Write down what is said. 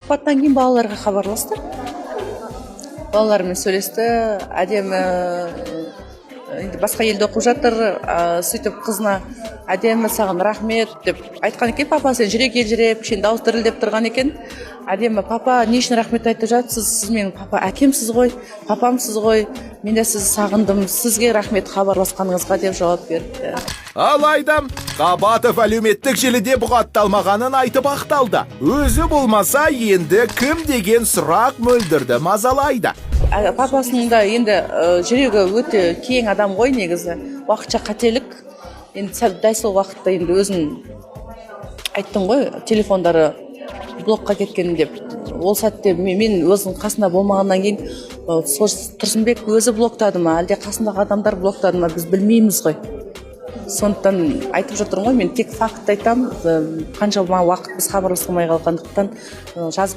апаттан кейін балаларға хабарласты. Балалармен сөйлесті, әдемі енді басқа елде оқып жатыр, сөйтіп қызына әдемі саған рахмет деп айтқан екен. Папа сен жүрек елжіреп, кішкене дауыс дірілдеп тұрған екен. Әдемі папа не үшін рахмет айтып жатсыз, сіз менің папа әкемсіз ғой, папамсыз ғой, мен де сізді сағындым, сізге рахмет хабарласқаныңызға деп жауап берді. Алайда Қабатов әлеуметтік желіде бұғатталмағанын айтып ақталды. Өзі болмаса енді кім деген сұрақ мөлдірді мазалайды. Папасының да енді жүрегі өте кең адам ғой негізі. Уақытша қателік. Енді дәл сол уақытта енді өзін айттым ғой, телефондары блокқа кеткен деп. Ол сәтте мен өзінің қасында болмағаннан кейін Тұрсынбек өзі блоктады ма, әлде қасындағы адамдар блоктады ма, біз білмейміз ғой. Сондықтан айтып жатырмын ғой, мен тек факт айтам, қаншама уақыт біз хабарласпай қалғандықтан жазба